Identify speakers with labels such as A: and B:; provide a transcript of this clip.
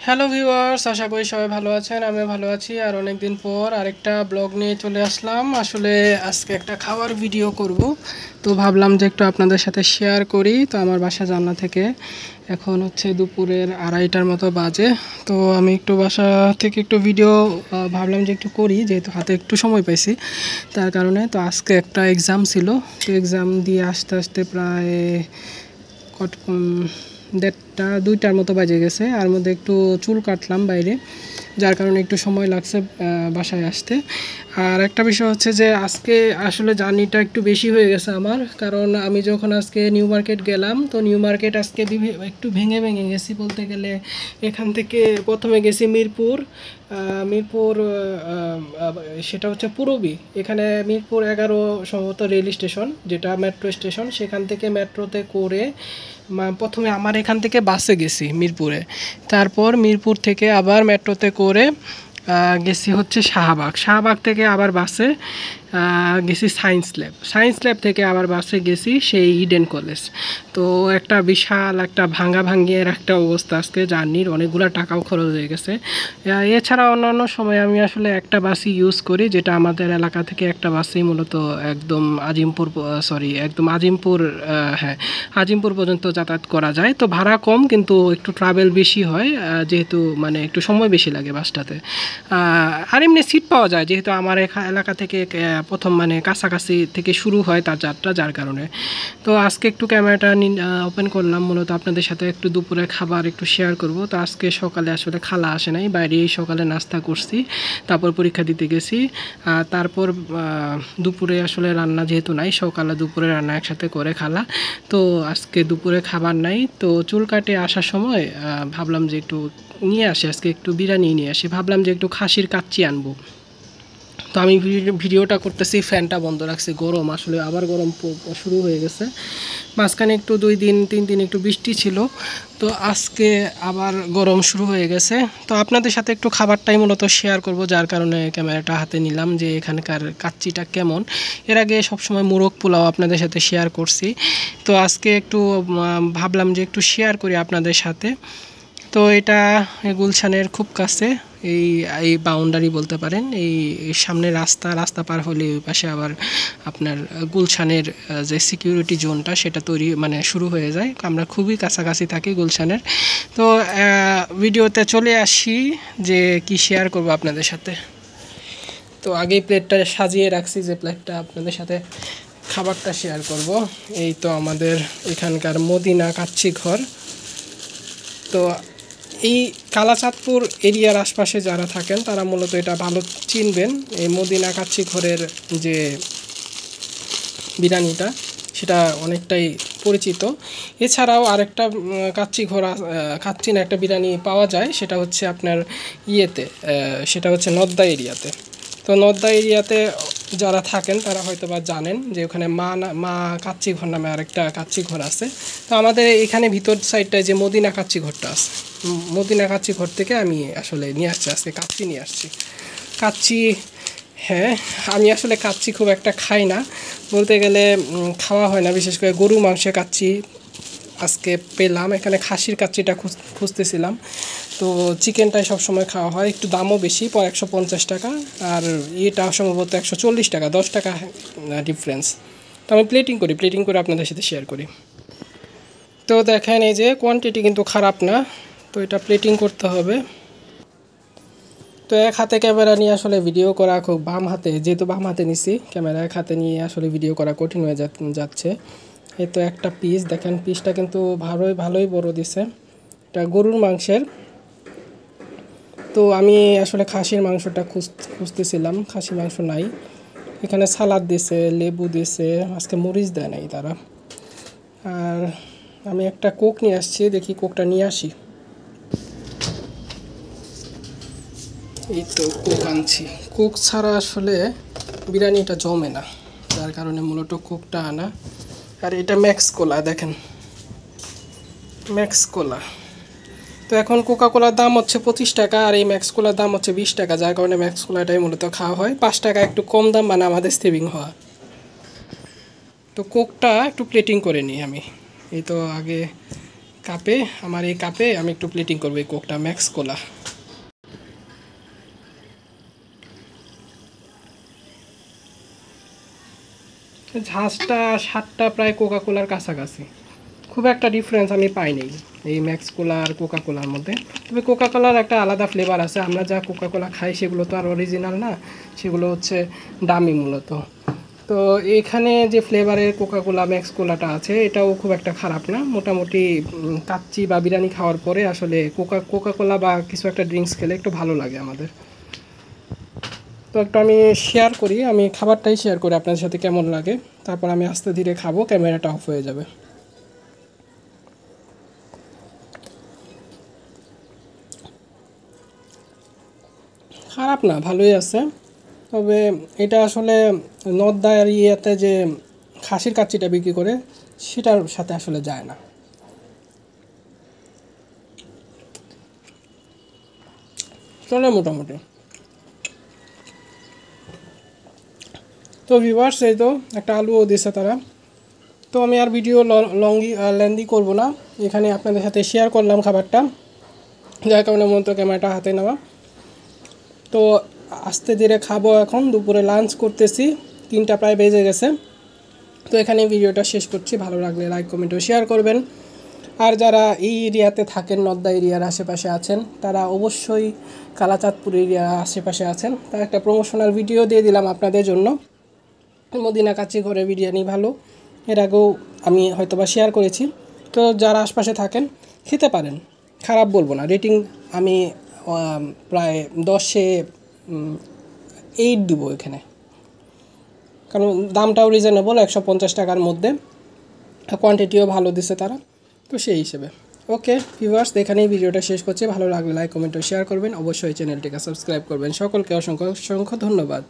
A: Hello viewers, আশা করি সবাই ভালো আছেন। আমিও ভালো আছি। আর অনেকদিন পর আরেকটা ব্লগ নিয়ে চলে আসলাম। আসলে আজকে একটা খাবার ভিডিও করব, তো ভাবলাম যে একটু আপনাদের সাথে শেয়ার করি। তো আমার বাসা জানলা থেকে এখন হচ্ছে দুপুরের 2:30টার মতো বাজে। তো আমি একটু বাসা থেকে একটু ভিডিও ভাবলাম যে একটু করি, যেহেতু হাতে একটু সময় পাইছি তার কারণে। তো আজকে একটা এক্সাম ছিল, তো এক্সাম দিয়ে আসতে আসতে প্রায় কত 1:30-2টার মতো বাজে গেছে। আর মধ্যে একটু চুল কাটলাম বাইরে, যার কারণে একটু সময় লাগছে বাসায় আসতে। আর একটা বিষয় হচ্ছে যে আজকে আসলে জার্নিটা একটু বেশি হয়ে গেছে আমার, কারণ আমি যখন আজকে নিউ মার্কেট গেলাম, তো নিউ মার্কেট আজকে একটু ভেঙে ভেঙে গেছি বলতে গেলে। এখান থেকে প্রথমে গেছি মিরপুর, মিরপুর সেটা হচ্ছে পূরবী। এখানে মিরপুর 11 সম্ভবত রেল স্টেশন, যেটা মেট্রো স্টেশন, সেখান থেকে মেট্রোতে করে প্রথমে আমার এখান থেকে বাসে গেছি মিরপুরে। তারপর মিরপুর থেকে আবার মেট্রোতে করে গেছি হচ্ছে শাহবাগ থেকে আবার বাসে গেছি সায়েন্স ল্যাব থেকে আবার বাসে গেছি সেই ইডেন কলেজ। তো একটা বিশাল একটা ভাঙিয়ে একটা অবস্থা আজকে জার্নির, অনেকগুলো টাকাও খরচ হয়ে গেছে। এছাড়া অন্যান্য সময় আমি আসলে একটা বাসই ইউজ করি, যেটা আমাদের এলাকা থেকে একটা বাসই মূলত একদম আজিমপুর পর্যন্ত যাতায়াত করা যায়। তো ভাড়া কম, কিন্তু একটু ট্রাভেল বেশি হয়, যেহেতু মানে একটু সময় বেশি লাগে বাসটাতে। আর এমনি সিট পাওয়া যায়, যেহেতু আমার এলাকা থেকে প্রথম মানে কাছাকাছি থেকে শুরু হয় তার যাত্রা, যার কারণে। তো আজকে একটু ক্যামেরাটা ওপেন করলাম মূলত আপনাদের সাথে একটু দুপুরে খাবার একটু শেয়ার করব। তো আজকে সকালে আসলে খালা আসে নাই, বাইরেই সকালে নাস্তা করছি, তারপর পরীক্ষা দিতে গেছি। তারপর দুপুরে আসলে রান্না যেহেতু নাই, সকালে দুপুরে রান্না একসাথে করে খালা। তো আজকে দুপুরে খাবার নাই। তো চুল কাটে আসার সময় ভাবলাম যে একটু নিয়ে আসি, আজকে একটু বিরিয়ানি নিয়ে আসি, ভাবলাম যে একটু খাসির কাচ্চি আনবো। তো আমি ভিডিওটা করতেছি, ফ্যানটা বন্ধ রাখছি, গরম আসলে আবার গরম শুরু হয়ে গেছে। মাঝখানে একটু 2-3 দিন একটু বৃষ্টি ছিল, তো আজকে আবার গরম শুরু হয়ে গেছে। তো আপনাদের সাথে একটু খাবারটাই মূলত শেয়ার করব, যার কারণে ক্যামেরাটা হাতে নিলাম যে এখানকার কাচ্চিটা কেমন। এর আগে সবসময় মোরগ পোলাও আপনাদের সাথে শেয়ার করছি, তো আজকে একটু ভাবলাম যে একটু শেয়ার করি আপনাদের সাথে। তো এটা গুলশানের খুব কাছে, এই এই বাউন্ডারি বলতে পারেন। এই সামনে রাস্তা পার হলে ওই পাশে আবার আপনার গুলশানের যে সিকিউরিটি জোনটা সেটা তৈরি মানে শুরু হয়ে যায়। আমরা খুবই কাছাকাছি থাকি গুলশানের। তো ভিডিওতে চলে আসি যে কি শেয়ার করব আপনাদের সাথে। তো আগেই প্লেটটা সাজিয়ে রাখছি, যে প্লেটটা আপনাদের সাথে খাবারটা শেয়ার করব। এই তো আমাদের এখানকার মদিনা কাচ্চি ঘর। তো এই কালাচাঁদপুর এরিয়ার আশপাশে যারা থাকেন তারা মূলত এটা ভালো চিনবেন, এই মদিনা কাচ্চি ঘরের যে বিরিয়ানিটা সেটা অনেকটাই পরিচিত। এছাড়াও আরেকটা কাচ্চি না একটা বিরিয়ানি পাওয়া যায়, সেটা হচ্ছে আপনার সেটা হচ্ছে নদ্দা এরিয়াতে। তো নদ্দা এরিয়াতে যারা থাকেন তারা হয়তো বা জানেন যে ওখানে মা কাচ্চি ঘর নামে আরেকটা কাচ্চি ঘর আছে। তো আমাদের এখানে ভিতর সাইডটায় যে মদিনা কাচ্চি ঘরটা আছে, মদিনা কাচ্চি ঘর থেকে আমি আসলে নিয়ে আসছি, আজকে কাচ্চি নিয়ে আসছি। কাচ্চি, হ্যাঁ, আমি আসলে কাচ্চি খুব একটা খাই না বলতে গেলে, খাওয়া হয় না, বিশেষ করে গরু মাংসের কাচ্চি আজকে পেলাম। এখানে খাসির কাচ্চিটা খুঁজতেছিলাম। তো চিকেনটাই সবসময় খাওয়া হয়, একটু দামও বেশি, 150 টাকা, আর এটা সম্ভবত 140 টাকা, 10 টাকা ডিফারেন্স। তো আমি প্লেটিং করে আপনাদের সাথে শেয়ার করি। তো দেখেন এই যে কোয়ান্টিটি কিন্তু খারাপ না। তো এটা প্লেটিং করতে হবে। তো এক হাতে ক্যামেরা নিয়ে আসলে ভিডিও করা খুব, যেহেতু বাম হাতে নিছি ক্যামেরা, এক হাতে নিয়ে আসলে ভিডিও করা কঠিন হয়ে যাচ্ছে। এই তো একটা পিস দেখেন, পিসটা কিন্তু ভালোই বড় দিছে, এটা গরুর মাংসের। তো আমি আসলে খাসির মাংসটা খুঁজতেছিলাম, খাসির মাংস নাই। এখানে সালাদ দিছে, লেবু দিছে, আজকে মরিচ দেয় নাই তারা। আর আমি একটা কোক নিয়ে আসছি, দেখি কোকটা নিয়ে আসি। এই তো কোক আনছি। কোক ছাড়া আসলে বিরিয়ানিটা জমে না, যার কারণে মূলত কোকটা আনা। আর এটা ম্যাক্স কোলা, দেখেন ম্যাক্স কোলা। তো এখন কোকা কোলার দাম হচ্ছে 25 টাকা, আর এই ম্যাক্স কোলার দাম হচ্ছে 20 টাকা, যার কারণে ম্যাক্স কোলাটাই মূলত খাওয়া হয়। 5 টাকা একটু কম দাম, মানে আমাদের সেভিং হওয়া। তো কোকটা একটু প্লেটিং করে নিই আমি। এই তো আগে কাপে, আমার এই কাপে আমি একটু প্লেটিং করবো এই কোকটা ম্যাক্স কোলা। ঝাঁজটা স্বাদটা প্রায় কোকা কোলার কাছাকাছি, খুব একটা ডিফারেন্স আমি পাইনি এই ম্যাক্স কোলা আর কোকা কোলার মধ্যে। তবে কোকা কোলার একটা আলাদা ফ্লেভার আছে, আমরা যা কোকা কোলা খাই সেগুলো তো আর অরিজিনাল না, সেগুলো হচ্ছে দামি মূলত। তো এখানে যে ফ্লেভারের কোকা কোলা ম্যাক্স কোলাটা আছে এটাও খুব একটা খারাপ না, মোটামুটি কাচ্চি বা বিরিয়ানি খাওয়ার পরে আসলে কোকা কোলা বা কিছু একটা ড্রিঙ্কস খেলে একটু ভালো লাগে আমাদের। তো একটু আমি শেয়ার করি, আমি খাবারটাই শেয়ার করি আপনাদের সাথে কেমন লাগে, তারপর আমি আস্তে ধীরে খাবো, ক্যামেরাটা অফ হয়ে যাবে। খারাপ না, ভালোই আছে। তবে এটা আসলে নর্দা এরিয়াতে যে খাসির কাচ্চিটা বিক্রি করে সেটার সাথে আসলে যায় না। চলে মোটামুটি। তো ভিউয়ার্স, এই তো একটা আলুও দিছে তারা। তো আমি আর ভিডিও লেন্দি করব না, এখানে আপনাদের সাথে শেয়ার করলাম খাবারটা, যার কারণে মূলত ক্যামেরাটা হাতে নেওয়া। তো আস্তে ধীরে খাবো, এখন দুপুরে লাঞ্চ করতেছি, 3টা প্রায় বেজে গেছে। তো এখানে ভিডিওটা শেষ করছি, ভালো লাগলে লাইক কমেন্ট ও শেয়ার করবেন। আর যারা এই এরিয়াতে থাকেন, নর্দা এরিয়ার আশেপাশে আছেন, তারা অবশ্যই কালাচাঁদপুর এরিয়ার আশেপাশে আছেন, তার একটা প্রমোশনাল ভিডিও দিয়ে দিলাম আপনাদের জন্য। মদিনা কাচ্চি ঘরে বিরিয়ানি ভালো, এর আগেও আমি হয়তোবা শেয়ার করেছি। তো যারা আশপাশে থাকেন খেতে পারেন, খারাপ বলবো না। রেটিং আমি প্রায় 10-এ 8 দেবো এখানে, কারণ দামটাও রিজনেবল, 150 টাকার মধ্যে, কোয়ান্টিটিও ভালো দিছে তারা। তো সেই হিসেবে ওকে ভিউয়ার্স, এখানেই ভিডিওটা শেষ করছি। ভালো লাগলে লাইক কমেন্ট ও শেয়ার করবেন, অবশ্যই চ্যানেলটিকে সাবস্ক্রাইব করবেন। সকলকে অসংখ্য অসংখ্য ধন্যবাদ।